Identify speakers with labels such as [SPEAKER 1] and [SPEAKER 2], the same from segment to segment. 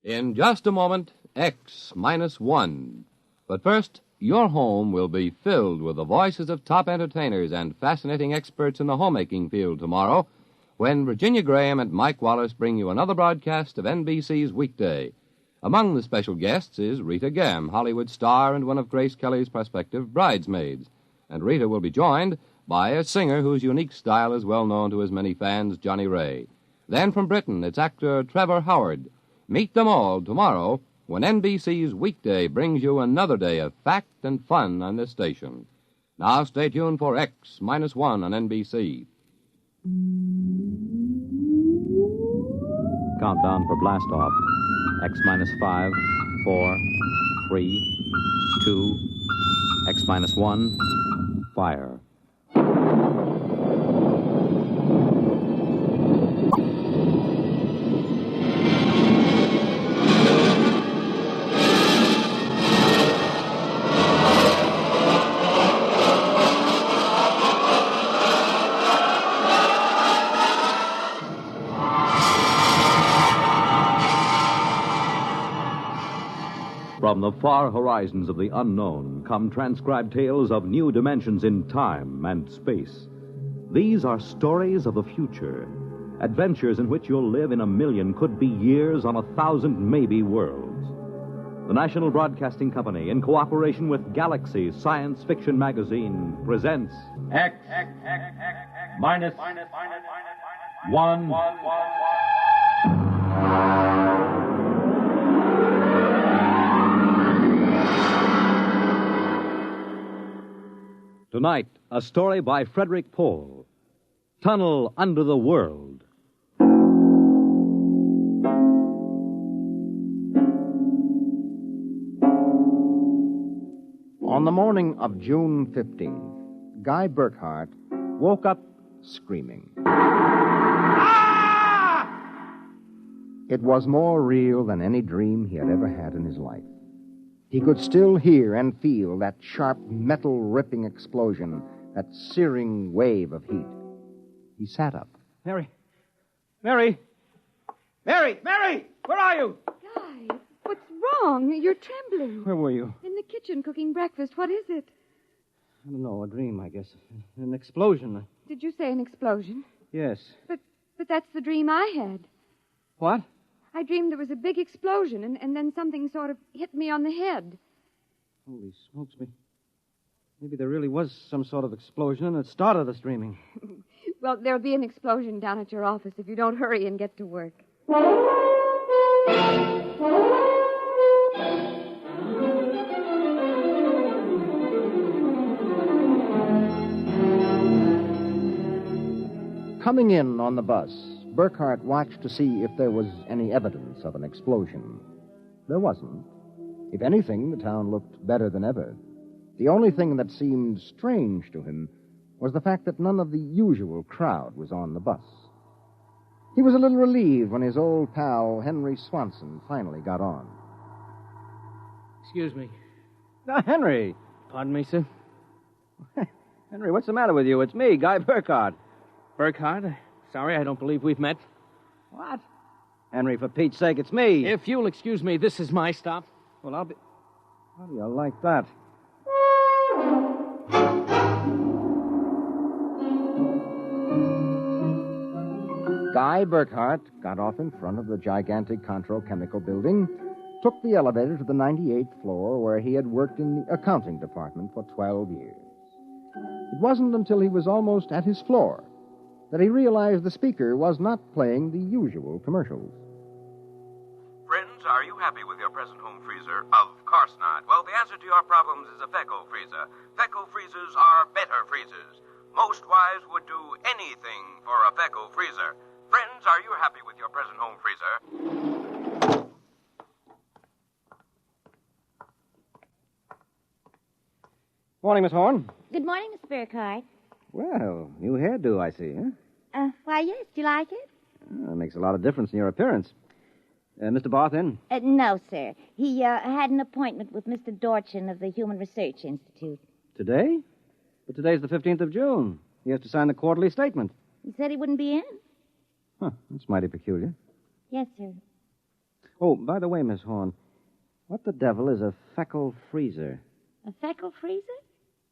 [SPEAKER 1] In just a moment, X-1. But first, your home will be filled with the voices of top entertainers and fascinating experts in the homemaking field tomorrow when Virginia Graham and Mike Wallace bring you another broadcast of NBC's Weekday. Among the special guests is Rita Gam, Hollywood star and one of Grace Kelly's prospective bridesmaids. And Rita will be joined by a singer whose unique style is well known to his many fans, Johnny Ray. Then from Britain, it's actor Trevor Howard. Meet them all tomorrow when NBC's Weekday brings you another day of fact and fun on this station. Now stay tuned for X-1 on NBC.
[SPEAKER 2] Countdown for blast-off. X-5, 4, 3, 2, X-1, fire. From the far horizons of the unknown come transcribed tales of new dimensions in time and space. These are stories of the future, adventures in which you'll live in a million, could be years, on 1,000 maybe worlds. The National Broadcasting Company, in cooperation with Galaxy Science Fiction Magazine, presents
[SPEAKER 3] X minus 1.
[SPEAKER 2] Tonight, a story by Frederick Pohl, Tunnel Under the World.
[SPEAKER 4] On the morning of June 15th, Guy Burkhart woke up screaming. Ah! It was more real than any dream he had ever had in his life. He could still hear and feel that sharp, metal-ripping explosion, that searing wave of heat. He sat up.
[SPEAKER 3] Mary, where are you?
[SPEAKER 5] Guy, what's wrong? You're trembling.
[SPEAKER 3] Where were you?
[SPEAKER 5] In the kitchen cooking breakfast. What is it?
[SPEAKER 3] I don't know, a dream, I guess. An explosion.
[SPEAKER 5] Did you say an explosion?
[SPEAKER 3] Yes.
[SPEAKER 5] But that's the dream I had.
[SPEAKER 3] What?
[SPEAKER 5] I dreamed there was a big explosion, and then something sort of hit me on the head.
[SPEAKER 3] Holy smokes me. Maybe there really was some sort of explosion, and it started us dreaming.
[SPEAKER 5] Well, there'll be an explosion down at your office if you don't hurry and get to work.
[SPEAKER 4] Coming in on the bus, Burkhart watched to see if there was any evidence of an explosion. There wasn't. If anything, the town looked better than ever. The only thing that seemed strange to him was the fact that none of the usual crowd was on the bus. He was a little relieved when his old pal, Henry Swanson, finally got on.
[SPEAKER 3] Excuse me. Henry. Pardon me, sir? Henry, what's the matter with you? It's me, Guy Burkhart. Burkhart? Sorry, I don't believe we've met. What? Henry, for Pete's sake, it's me. If you'll excuse me, this is my stop. Well, I'll be... How do you like that?
[SPEAKER 4] Guy Burkhart got off in front of the gigantic Contro Chemical Building, took the elevator to the 98th floor where he had worked in the accounting department for 12 years. It wasn't until he was almost at his floor that he realized the speaker was not playing the usual commercials.
[SPEAKER 6] Friends, are you happy with your present home freezer? Of course not. Well, the answer to your problems is a Fecco freezer. Fecco freezers are better freezers. Most wives would do anything for a Fecco freezer. Friends, are you happy with your present home freezer?
[SPEAKER 3] Morning, Miss Horn.
[SPEAKER 7] Good morning, Mr. Burkhart.
[SPEAKER 3] Well, new hairdo, I see, huh?
[SPEAKER 7] Why, yes. Do you like it?
[SPEAKER 3] That makes a lot of difference in your appearance. Mr. Barth in?
[SPEAKER 7] No, sir. He had an appointment with Mr. Dorchin of the Human Research Institute.
[SPEAKER 3] Today? But today's the 15th of June. He has to sign the quarterly statement.
[SPEAKER 7] He said he wouldn't be in.
[SPEAKER 3] Huh, that's mighty peculiar.
[SPEAKER 7] Yes, sir.
[SPEAKER 3] Oh, by the way, Miss Horn, what the devil is a feckle freezer?
[SPEAKER 7] A feckle freezer?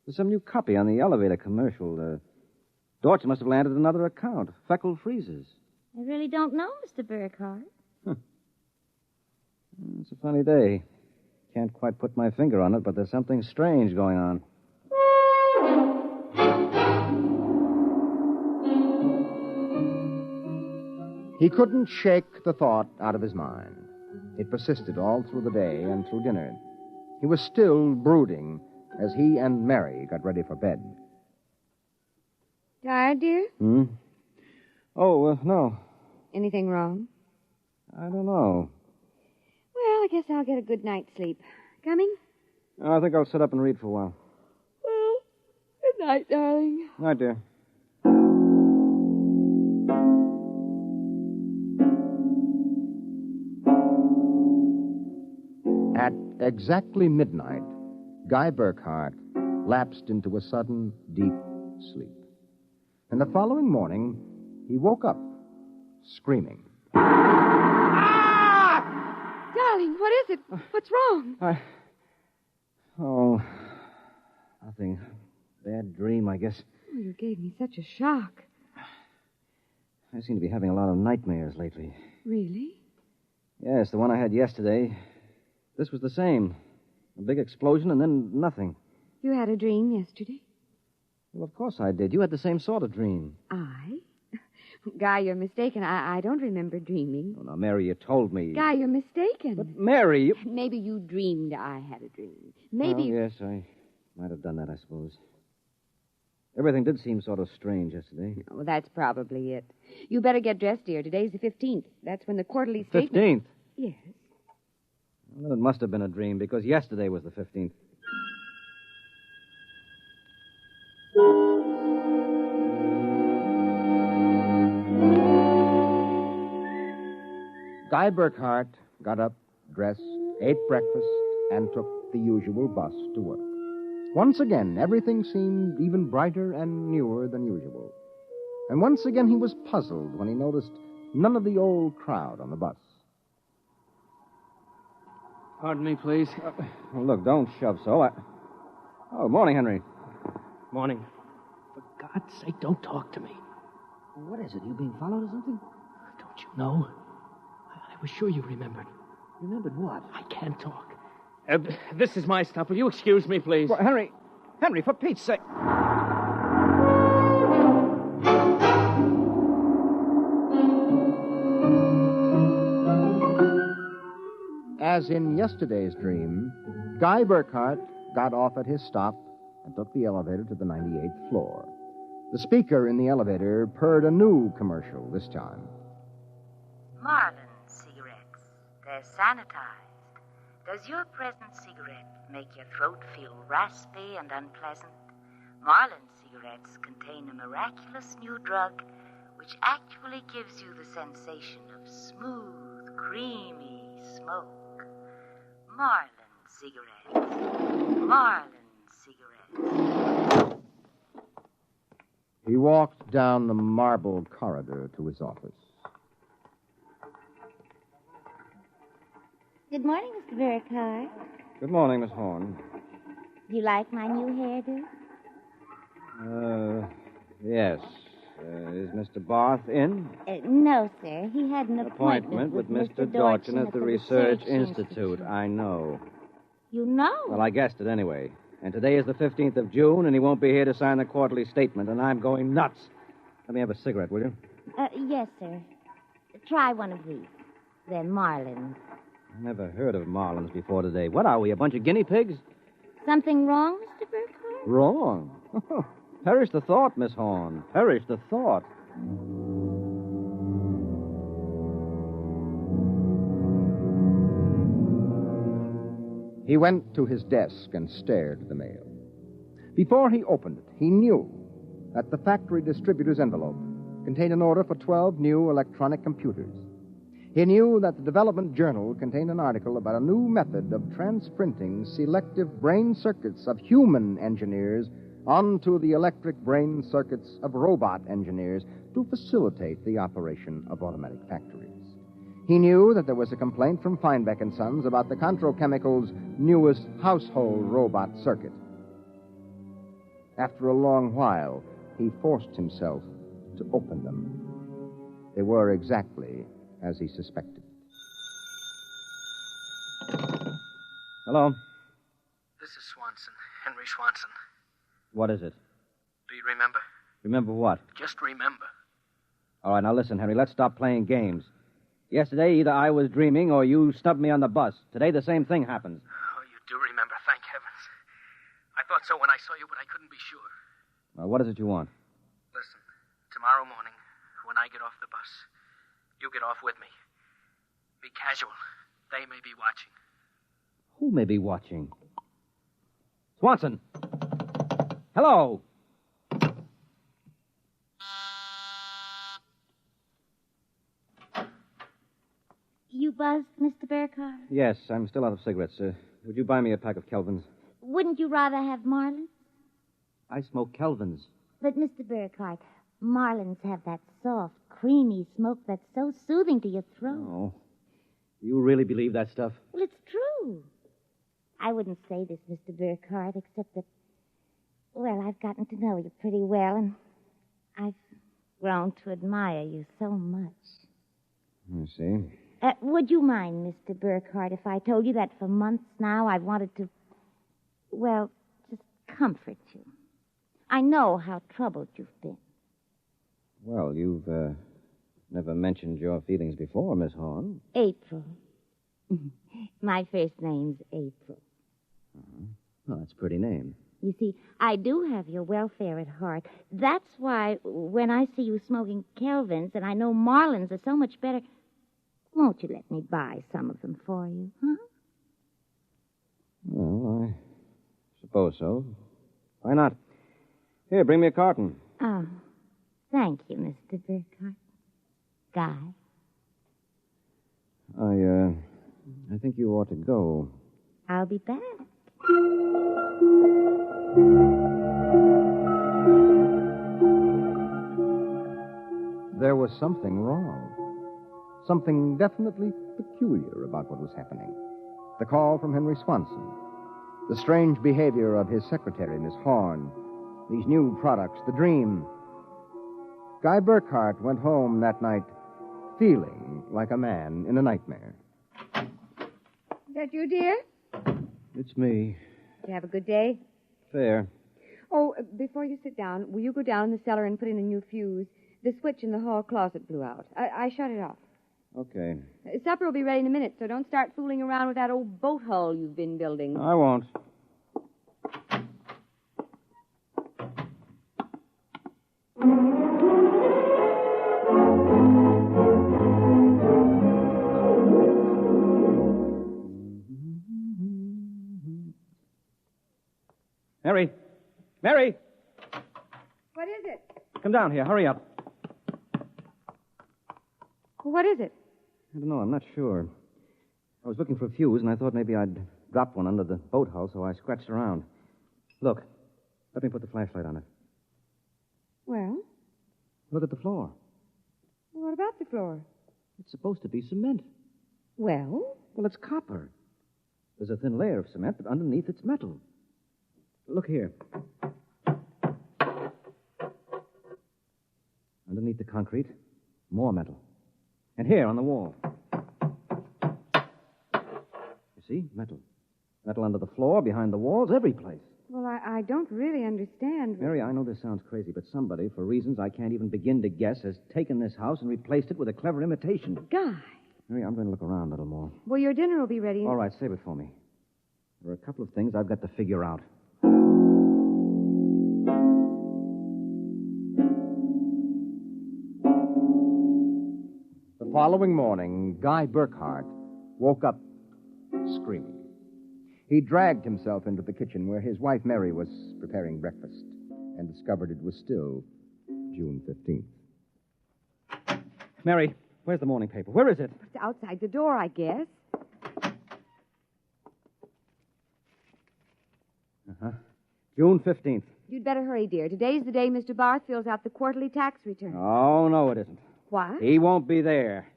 [SPEAKER 3] There's some new copy on the elevator commercial. Dorch must have landed another account. Feckle freezers.
[SPEAKER 7] I really don't know, Mr. Burkhardt.
[SPEAKER 3] It's a funny day. Can't quite put my finger on it, but there's something strange going on.
[SPEAKER 4] He couldn't shake the thought out of his mind. It persisted all through the day and through dinner. He was still brooding as he and Mary got ready for bed.
[SPEAKER 5] Tired, dear?
[SPEAKER 3] Oh, no.
[SPEAKER 5] Anything wrong?
[SPEAKER 3] I don't know.
[SPEAKER 5] Well, I guess I'll get a good night's sleep. Coming?
[SPEAKER 3] I think I'll sit up and read for a while.
[SPEAKER 5] Well, good night, darling.
[SPEAKER 3] Night, dear.
[SPEAKER 4] At exactly midnight, Guy Burkhardt lapsed into a sudden, deep sleep. And the following morning, he woke up, screaming.
[SPEAKER 5] Darling, what is it? What's wrong?
[SPEAKER 3] Oh, nothing. Bad dream, I guess.
[SPEAKER 5] Oh, you gave me such a shock.
[SPEAKER 3] I seem to be having a lot of nightmares lately.
[SPEAKER 5] Really?
[SPEAKER 3] Yes, the one I had yesterday. This was the same. A big explosion and then nothing.
[SPEAKER 5] You had a dream yesterday?
[SPEAKER 3] Well, of course I did. You had the same sort of dream.
[SPEAKER 5] I? Guy, you're mistaken. I don't remember dreaming.
[SPEAKER 3] Oh, now, Mary, you told me.
[SPEAKER 5] Guy, you're mistaken.
[SPEAKER 3] But, Mary, you...
[SPEAKER 5] Maybe you dreamed I had a dream. Maybe...
[SPEAKER 3] Well, yes, I might have done that, I suppose. Everything did seem sort of strange yesterday.
[SPEAKER 5] Oh, that's probably it. You better get dressed, dear. Today's the 15th. That's when the quarterly statement...
[SPEAKER 3] 15th?
[SPEAKER 5] Yes.
[SPEAKER 3] Well, it must have been a dream, because yesterday was the 15th.
[SPEAKER 4] Guy Burkhardt got up, dressed, ate breakfast, and took the usual bus to work. Once again, everything seemed even brighter and newer than usual. And once again, he was puzzled when he noticed none of the old crowd on the bus.
[SPEAKER 3] Pardon me, please. Well, look, don't shove so. Oh, morning, Henry.
[SPEAKER 8] Morning. For God's sake, don't talk to me.
[SPEAKER 3] What is it? You being followed or something?
[SPEAKER 8] Don't you know? I was sure you remembered.
[SPEAKER 3] Remembered what?
[SPEAKER 8] I can't talk. This is my stop. Will you excuse me, please?
[SPEAKER 3] Well, Henry, for Pete's sake.
[SPEAKER 4] As in yesterday's dream, Guy Burkhardt got off at his stop and took the elevator to the 98th floor. The speaker in the elevator purred a new commercial this time.
[SPEAKER 9] Marlin cigarettes. They're sanitized. Does your present cigarette make your throat feel raspy and unpleasant? Marlin cigarettes contain a miraculous new drug which actually gives you the sensation of smooth, creamy smoke. Marlin cigarettes. Marlin cigarettes.
[SPEAKER 4] He walked down the marble corridor to his office.
[SPEAKER 7] Good morning, Mr. Burkhardt.
[SPEAKER 3] Good morning, Miss Horn.
[SPEAKER 7] Do you like my new hairdo?
[SPEAKER 3] Yes. Is Mr. Barth in?
[SPEAKER 7] No, sir. He had an
[SPEAKER 3] Appointment with Mr. Dorchin at the Research Institute. I know.
[SPEAKER 7] You know?
[SPEAKER 3] Well, I guessed it anyway. And today is the 15th of June, and he won't be here to sign the quarterly statement, and I'm going nuts. Let me have a cigarette, will you?
[SPEAKER 7] Yes, sir. Try one of these. They're Marlins.
[SPEAKER 3] I never heard of Marlins before today. What are we, a bunch of guinea pigs?
[SPEAKER 7] Something wrong, Mr. Burkhardt?
[SPEAKER 3] Wrong? Perish the thought, Miss Horn. Perish the thought.
[SPEAKER 4] He went to his desk and stared at the mail. Before he opened it, he knew that the factory distributor's envelope contained an order for 12 new electronic computers. He knew that the Development Journal contained an article about a new method of transprinting selective brain circuits of human engineers onto the electric brain circuits of robot engineers to facilitate the operation of automatic factories. He knew that there was a complaint from Feinbeck & Sons about the Contro Chemicals' newest household robot circuit. After a long while, he forced himself to open them. They were exactly as he suspected.
[SPEAKER 3] Hello?
[SPEAKER 10] This is Swanson, Henry Swanson.
[SPEAKER 3] What is it?
[SPEAKER 10] Do you remember?
[SPEAKER 3] Remember what?
[SPEAKER 10] Just remember.
[SPEAKER 3] All right, now listen, Henry, let's stop playing games. Yesterday, either I was dreaming or you snubbed me on the bus. Today, the same thing happens.
[SPEAKER 10] Oh, you do remember, thank heavens. I thought so when I saw you, but I couldn't be sure.
[SPEAKER 3] Well, what is it you want?
[SPEAKER 10] Listen, tomorrow morning, when I get off the bus, you get off with me. Be casual. They may be watching.
[SPEAKER 3] Who may be watching? Swanson! Hello!
[SPEAKER 7] You buzzed, Mr. Burkhardt?
[SPEAKER 3] Yes, I'm still out of cigarettes. Would you buy me a pack of Kelvins?
[SPEAKER 7] Wouldn't you rather have Marlins?
[SPEAKER 3] I smoke Kelvins.
[SPEAKER 7] But, Mr. Burkhardt, Marlins have that soft, creamy smoke that's so soothing to your throat.
[SPEAKER 3] Oh. You really believe that stuff?
[SPEAKER 7] Well, it's true. I wouldn't say this, Mr. Burkhardt, except that, well, I've gotten to know you pretty well, and I've grown to admire you so much.
[SPEAKER 3] I see.
[SPEAKER 7] Would you mind, Mr. Burkhardt, if I told you that for months now I've wanted to, well, just comfort you? I know how troubled you've been.
[SPEAKER 3] Well, you've never mentioned your feelings before, Miss Horn.
[SPEAKER 7] April. My first name's April.
[SPEAKER 3] Uh-huh. Well, that's a pretty name.
[SPEAKER 7] You see, I do have your welfare at heart. That's why when I see you smoking Kelvins and I know Marlins are so much better, won't you let me buy some of them for you, huh?
[SPEAKER 3] Well, I suppose so. Why not? Here, bring me a carton.
[SPEAKER 7] Oh, thank you, Mr. Burkhardt. Guy?
[SPEAKER 3] I think you ought to go.
[SPEAKER 7] I'll be back.
[SPEAKER 4] There was something wrong. Something definitely peculiar about what was happening. The call from Henry Swanson. The strange behavior of his secretary, Miss Horn. These new products, the dream. Guy Burkhardt went home that night feeling like a man in a nightmare.
[SPEAKER 5] Is that you, dear?
[SPEAKER 3] It's me.
[SPEAKER 5] Did you have a good day?
[SPEAKER 3] Fair.
[SPEAKER 5] Oh, before you sit down, will you go down in the cellar and put in a new fuse? The switch in the hall closet blew out. I shut it off.
[SPEAKER 3] Okay.
[SPEAKER 5] Supper will be ready in a minute, so don't start fooling around with that old boat hull you've been building.
[SPEAKER 3] I won't. Mary! Mary!
[SPEAKER 5] What is it?
[SPEAKER 3] Come down here. Hurry up.
[SPEAKER 5] What is it?
[SPEAKER 3] I don't know. I'm not sure. I was looking for a fuse, and I thought maybe I'd dropped one under the boat hull, so I scratched around. Look. Let me put the flashlight on it.
[SPEAKER 5] Well?
[SPEAKER 3] Look at the floor.
[SPEAKER 5] What about the floor?
[SPEAKER 3] It's supposed to be cement.
[SPEAKER 5] Well?
[SPEAKER 3] Well, it's copper. There's a thin layer of cement, but underneath it's metal. Look here. Underneath the concrete, more metal. And here on the wall. You see? Metal. Metal under the floor, behind the walls, every place.
[SPEAKER 5] Well, I don't really understand.
[SPEAKER 3] Mary, I know this sounds crazy, but somebody, for reasons I can't even begin to guess, has taken this house and replaced it with a clever imitation.
[SPEAKER 5] Guy.
[SPEAKER 3] Mary, I'm going to look around a little more.
[SPEAKER 5] Well, your dinner will be ready.
[SPEAKER 3] All right, save it for me. There are a couple of things I've got to figure out.
[SPEAKER 4] The following morning, Guy Burkhardt woke up screaming. He dragged himself into the kitchen where his wife Mary was preparing breakfast and discovered it was still June 15th.
[SPEAKER 3] Mary, where's the morning paper? Where is it?
[SPEAKER 5] It's outside the door, I guess.
[SPEAKER 3] Uh-huh. June 15th.
[SPEAKER 5] You'd better hurry, dear. Today's the day Mr. Barth fills out the quarterly tax return.
[SPEAKER 3] Oh, no, it isn't.
[SPEAKER 5] What?
[SPEAKER 3] He won't be there.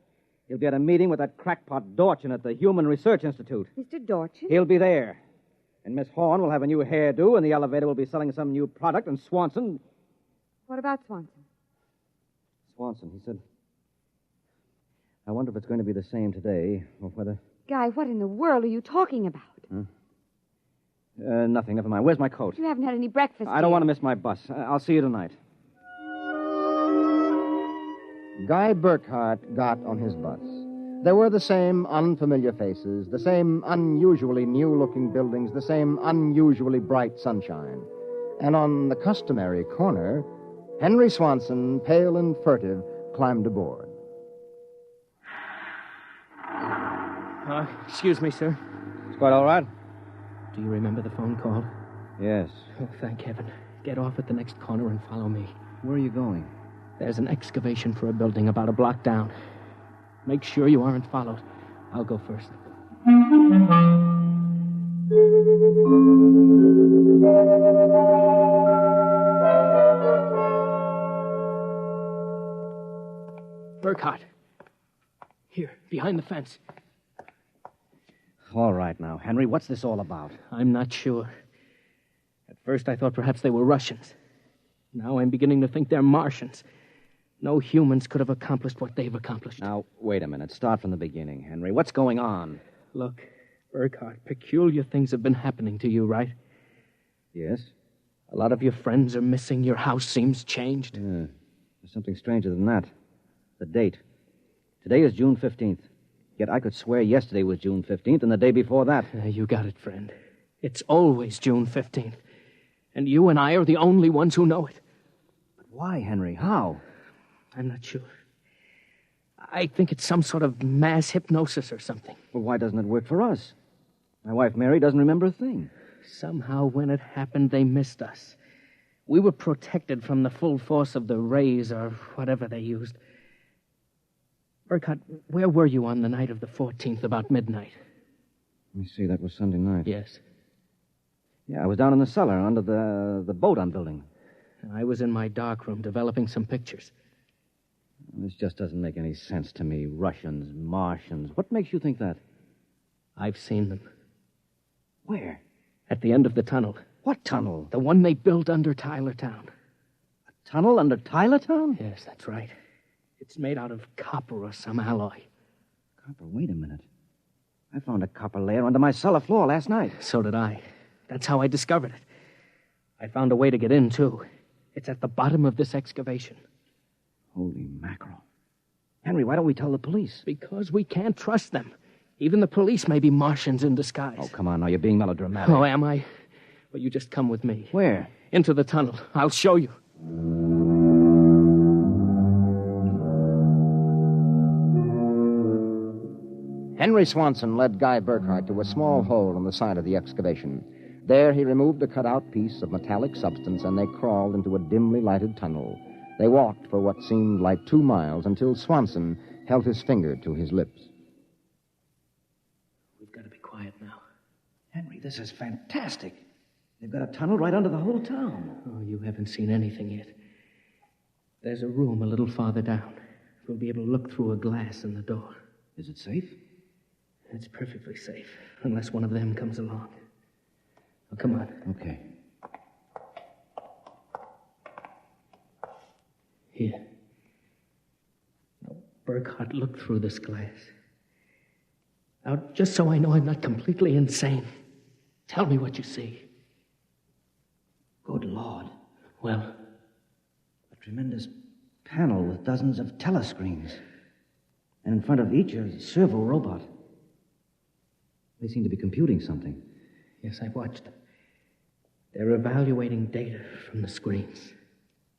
[SPEAKER 3] He'll be at a meeting with that crackpot Dorchin at the Human Research Institute.
[SPEAKER 5] Mr. Dorchin?
[SPEAKER 3] He'll be there. And Miss Horn will have a new hairdo, and the elevator will be selling some new product, and Swanson...
[SPEAKER 5] What about Swanson?
[SPEAKER 3] Swanson, he said... I wonder if it's going to be the same today, or whether...
[SPEAKER 5] Guy, what in the world are you talking about?
[SPEAKER 3] Nothing. Never mind. Where's my coat?
[SPEAKER 5] You haven't had any breakfast
[SPEAKER 3] I don't want to miss my bus. I'll see you tonight.
[SPEAKER 4] Guy Burkhart got on his bus. There were the same unfamiliar faces, the same unusually new-looking buildings, the same unusually bright sunshine. And on the customary corner, Henry Swanson, pale and furtive, climbed aboard.
[SPEAKER 10] Excuse me, sir.
[SPEAKER 3] It's quite all right?
[SPEAKER 10] Do you remember the phone call?
[SPEAKER 3] Yes.
[SPEAKER 10] Oh, thank heaven. Get off at the next corner and follow me.
[SPEAKER 3] Where are you going?
[SPEAKER 10] There's an excavation for a building about a block down. Make sure you aren't followed. I'll go first. Burkhart. Here, behind the fence.
[SPEAKER 3] All right now, Henry, what's this all about?
[SPEAKER 10] I'm not sure. At first I thought perhaps they were Russians. Now I'm beginning to think they're Martians. No humans could have accomplished what they've accomplished.
[SPEAKER 3] Now, wait a minute. Start from the beginning, Henry. What's going on?
[SPEAKER 10] Look, Burkhart, peculiar things have been happening to you, right?
[SPEAKER 3] Yes?
[SPEAKER 10] A lot of your friends are missing. Your house seems changed.
[SPEAKER 3] There's something stranger than that. The date. Today is June 15th. Yet I could swear yesterday was June 15th and the day before that.
[SPEAKER 10] You got it, friend. It's always June 15th. And you and I are the only ones who know it.
[SPEAKER 3] But why, Henry? How?
[SPEAKER 10] I'm not sure. I think it's some sort of mass hypnosis or something.
[SPEAKER 3] Well, why doesn't it work for us? My wife, Mary, doesn't remember a thing.
[SPEAKER 10] Somehow, when it happened, they missed us. We were protected from the full force of the rays or whatever they used. Burkhart, where were you on the night of the 14th, about midnight?
[SPEAKER 3] Let me see, that was Sunday night.
[SPEAKER 10] Yes.
[SPEAKER 3] Yeah, I was down in the cellar under the boat I'm building.
[SPEAKER 10] I was in my darkroom developing some pictures.
[SPEAKER 3] This just doesn't make any sense to me. Russians, Martians. What makes you think that?
[SPEAKER 10] I've seen them.
[SPEAKER 3] Where?
[SPEAKER 10] At the end of the tunnel.
[SPEAKER 3] What tunnel?
[SPEAKER 10] The one they built under Tylertown.
[SPEAKER 3] A tunnel under Tylertown?
[SPEAKER 10] Yes, that's right. It's made out of copper or some alloy.
[SPEAKER 3] Copper? Wait a minute. I found a copper layer under my cellar floor last night.
[SPEAKER 10] So did I. That's how I discovered it. I found a way to get in, too. It's at the bottom of this excavation.
[SPEAKER 3] Holy mackerel. Henry, why don't we tell the police?
[SPEAKER 10] Because we can't trust them. Even the police may be Martians in disguise.
[SPEAKER 3] Oh, come on now. You're being melodramatic.
[SPEAKER 10] Oh, am I? Well, you just come with me.
[SPEAKER 3] Where?
[SPEAKER 10] Into the tunnel. I'll show you.
[SPEAKER 4] Henry Swanson led Guy Burkhart to a small hole in the side of the excavation. There he removed a cut-out piece of metallic substance, and they crawled into a dimly lighted tunnel. They walked for what seemed like 2 miles until Swanson held his finger to his lips.
[SPEAKER 10] We've got to be quiet now.
[SPEAKER 3] Henry, this is fantastic. They've got a tunnel right under the whole town.
[SPEAKER 10] Oh, you haven't seen anything yet. There's a room a little farther down. We'll be able to look through a glass in the door.
[SPEAKER 3] Is it safe?
[SPEAKER 10] It's perfectly safe, unless one of them comes along. Oh, come on.
[SPEAKER 3] Okay.
[SPEAKER 10] Here. Now, Burkhart, look through this glass. Now, just so I know I'm not completely insane, tell me what you see.
[SPEAKER 3] Good Lord.
[SPEAKER 10] Well?
[SPEAKER 3] A tremendous panel with dozens of telescreens. And in front of each a servo robot. They seem to be computing something.
[SPEAKER 10] Yes, I've watched them. They're evaluating data from the screens.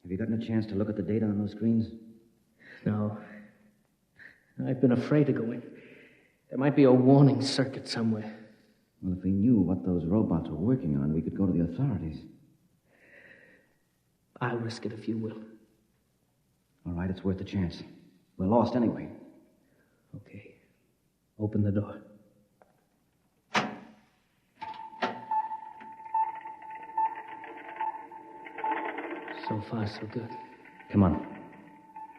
[SPEAKER 3] Have you gotten a chance to look at the data on those screens?
[SPEAKER 10] No. I've been afraid to go in. There might be a warning circuit somewhere.
[SPEAKER 3] Well, if we knew what those robots were working on, we could go to the authorities.
[SPEAKER 10] I'll risk it if you will.
[SPEAKER 3] All right, it's worth a chance. We're lost anyway.
[SPEAKER 10] Okay. Open the door. So far, so good.
[SPEAKER 3] Come on.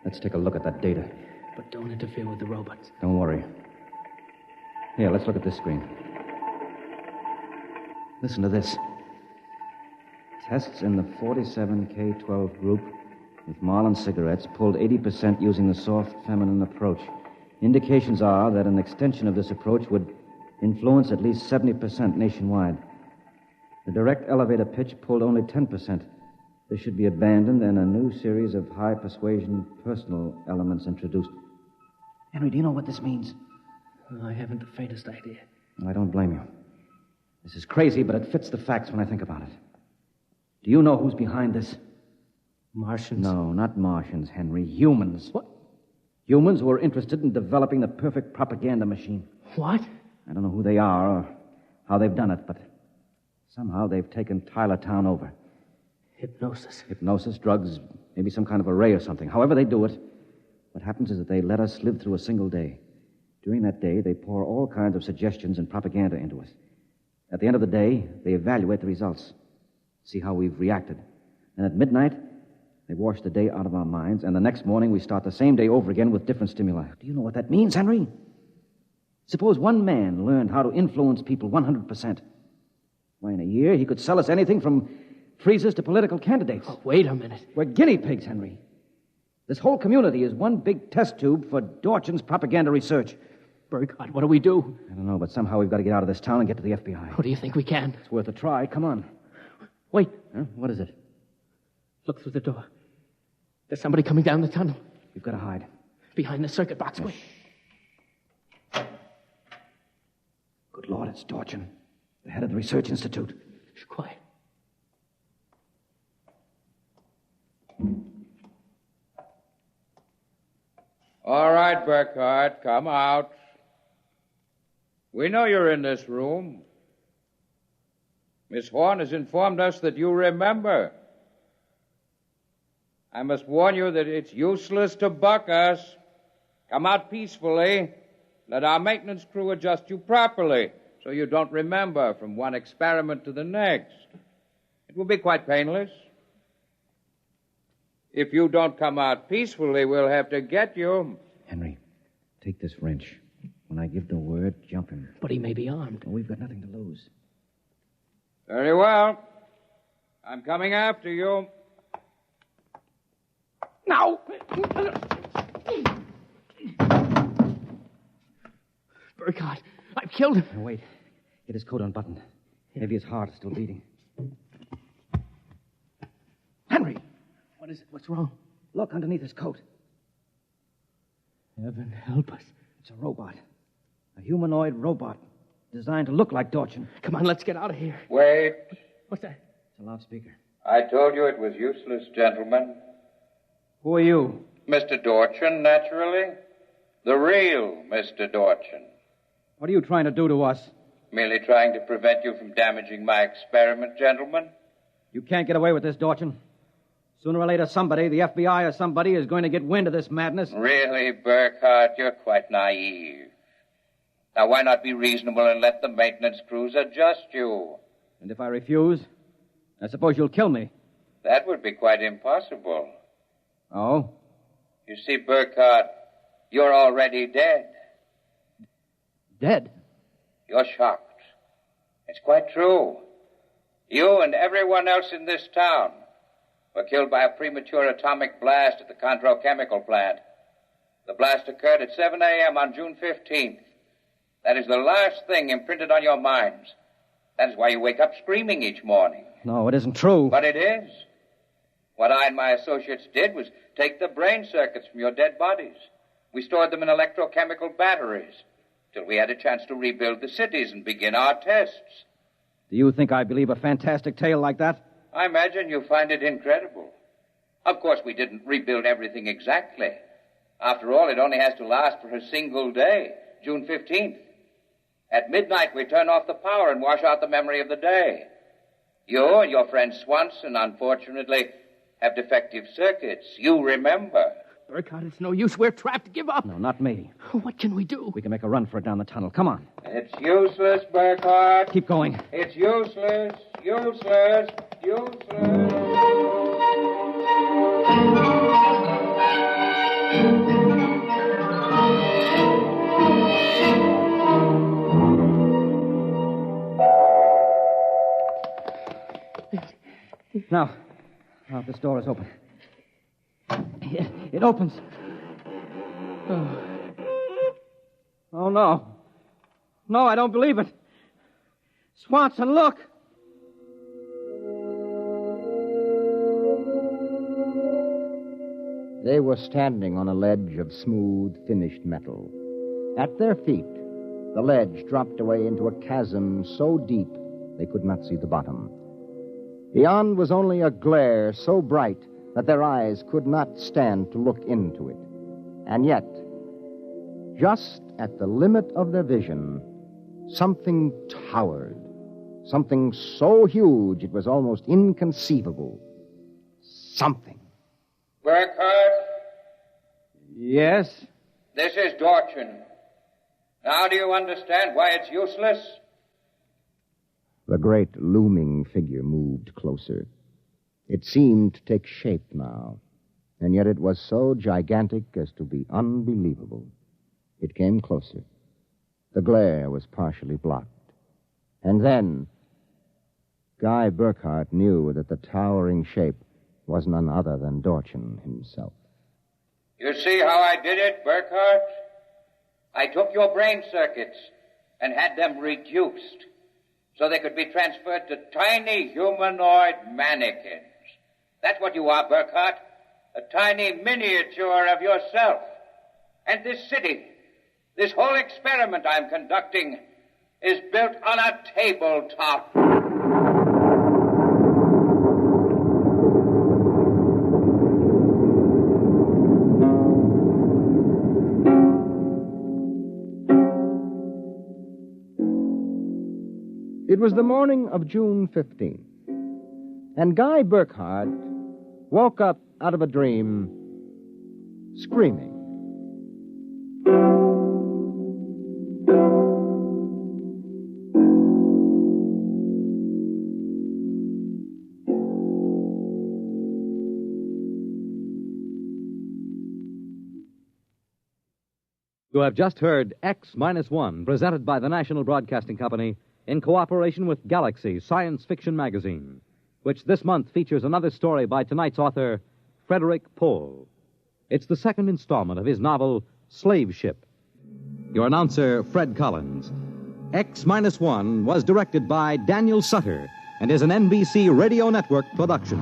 [SPEAKER 3] Let's take a look at that data.
[SPEAKER 10] But don't interfere with the robots.
[SPEAKER 11] Don't worry. Here, let's look at this screen. Listen to this. Tests in the 47K12 group with Marlin cigarettes pulled 80% using the soft feminine approach. Indications are that an extension of this approach would influence at least 70% nationwide. The direct elevator pitch pulled only 10%. This should be abandoned and a new series of high persuasion personal elements introduced. Henry, do you know what this means?
[SPEAKER 10] I haven't the faintest idea.
[SPEAKER 11] I don't blame you. This is crazy, but it fits the facts when I think about it. Do you know who's behind this?
[SPEAKER 10] Martians?
[SPEAKER 11] No, not Martians, Henry. Humans.
[SPEAKER 10] What?
[SPEAKER 11] Humans who are interested in developing the perfect propaganda machine.
[SPEAKER 10] What?
[SPEAKER 11] I don't know who they are or how they've done it, but somehow they've taken Tylertown over.
[SPEAKER 10] Hypnosis.
[SPEAKER 11] Hypnosis, drugs, maybe some kind of array or something. However they do it, what happens is that they let us live through a single day. During that day, they pour all kinds of suggestions and propaganda into us. At the end of the day, they evaluate the results, see how we've reacted. And at midnight, they wash the day out of our minds, and the next morning we start the same day over again with different stimuli. Do you know what that means, Henry? Suppose one man learned how to influence people 100%. Why, in a year, he could sell us anything from freezers to political candidates.
[SPEAKER 10] Oh, wait a minute.
[SPEAKER 11] We're guinea pigs, Henry. This whole community is one big test tube for Dorchin's propaganda research.
[SPEAKER 10] Burkhardt, what do we do?
[SPEAKER 11] I don't know, but somehow we've got to get out of this town and get to the FBI.
[SPEAKER 10] What do you think we can?
[SPEAKER 11] It's worth a try. Come on.
[SPEAKER 10] Wait.
[SPEAKER 11] Huh? What is it?
[SPEAKER 10] Look through the door. There's somebody coming down the tunnel.
[SPEAKER 11] We've got to hide.
[SPEAKER 10] Behind the circuit box. Wait.
[SPEAKER 11] Good Lord, it's Dorchin, the head of the Research Institute.
[SPEAKER 10] Shh, quiet.
[SPEAKER 12] All right, Burkhardt, come out. We know you're in this room. Miss Horn has informed us that you remember. I must warn you that it's useless to buck us. Come out peacefully. Let our maintenance crew adjust you properly so you don't remember from one experiment to the next. It will be quite painless. If you don't come out peacefully, we'll have to get you.
[SPEAKER 11] Henry, take this wrench. When I give the word, jump him.
[SPEAKER 10] But he may be armed.
[SPEAKER 11] Well, we've got nothing to lose.
[SPEAKER 12] Very well. I'm coming after you.
[SPEAKER 10] Now! Burkhardt, I've killed him.
[SPEAKER 11] Now, wait. Get his coat unbuttoned. Maybe his heart is still beating. Henry!
[SPEAKER 10] What is it? What's wrong?
[SPEAKER 11] Look underneath his coat.
[SPEAKER 10] Heaven help us.
[SPEAKER 11] It's a robot. A humanoid robot designed to look like Dorchin.
[SPEAKER 10] Come on, let's get out of here.
[SPEAKER 12] Wait.
[SPEAKER 10] What's that?
[SPEAKER 11] It's a loudspeaker.
[SPEAKER 12] I told you it was useless, gentlemen.
[SPEAKER 11] Who are you?
[SPEAKER 12] Mr. Dorchin, naturally. The real Mr. Dorchin.
[SPEAKER 11] What are you trying to do to us?
[SPEAKER 12] Merely trying to prevent you from damaging my experiment, gentlemen.
[SPEAKER 11] You can't get away with this, Dorchin. Sooner or later, somebody, the FBI or somebody, is going to get wind of this madness.
[SPEAKER 12] Really, Burkhardt, you're quite naive. Now, why not be reasonable and let the maintenance crews adjust you?
[SPEAKER 11] And if I refuse, I suppose you'll kill me.
[SPEAKER 12] That would be quite impossible.
[SPEAKER 11] Oh?
[SPEAKER 12] You see, Burkhardt, you're already dead.
[SPEAKER 11] Dead?
[SPEAKER 12] You're shocked. It's quite true. You and everyone else in this town were killed by a premature atomic blast at the Condro chemical plant. The blast occurred at 7 a.m. on June 15th. That is the last thing imprinted on your minds. That is why you wake up screaming each morning.
[SPEAKER 11] No, it isn't true.
[SPEAKER 12] But it is. What I and my associates did was take the brain circuits from your dead bodies. We stored them in electrochemical batteries till we had a chance to rebuild the cities and begin our tests.
[SPEAKER 11] Do you think I believe a fantastic tale like that?
[SPEAKER 12] I imagine you find it incredible. Of course, we didn't rebuild everything exactly. After all, it only has to last for a single day, June 15th. At midnight, we turn off the power and wash out the memory of the day. You and your friend Swanson, unfortunately, have defective circuits. You remember.
[SPEAKER 10] Burkhardt, it's no use. We're trapped. Give up.
[SPEAKER 11] No, not me.
[SPEAKER 10] What can we do?
[SPEAKER 11] We can make a run for it down the tunnel. Come on.
[SPEAKER 12] It's useless, Burkhardt.
[SPEAKER 11] Keep going.
[SPEAKER 12] It's useless, useless, useless.
[SPEAKER 10] Now, this door is open. It opens. Oh, no. No, I don't believe it. Swanson, look.
[SPEAKER 4] They were standing on a ledge of smooth, finished metal. At their feet, the ledge dropped away into a chasm so deep they could not see the bottom. Beyond was only a glare so bright that their eyes could not stand to look into it. And yet, just at the limit of their vision, something towered. Something so huge it was almost inconceivable. Something.
[SPEAKER 12] Burkhardt?
[SPEAKER 3] Yes?
[SPEAKER 12] This is Dorchin. Now do you understand why it's useless?
[SPEAKER 4] The great looming figure moved closer. It seemed to take shape now, and yet it was so gigantic as to be unbelievable. It came closer. The glare was partially blocked. And then, Guy Burkhardt knew that the towering shape was none other than Dorchin himself.
[SPEAKER 12] You see how I did it, Burkhardt? I took your brain circuits and had them reduced so they could be transferred to tiny humanoid mannequins. That's what you are, Burkhardt. A tiny miniature of yourself. And this city, this whole experiment I'm conducting, is built on a tabletop.
[SPEAKER 4] It was the morning of June 15th, and Guy Burkhardt woke up out of a dream screaming.
[SPEAKER 2] You have just heard X-1, presented by the National Broadcasting Company in cooperation with Galaxy Science Fiction Magazine, which this month features another story by tonight's author, Frederick Pohl. It's the second installment of his novel, Slave Ship. Your announcer, Fred Collins. X-1 was directed by Daniel Sutter and is an NBC Radio Network production.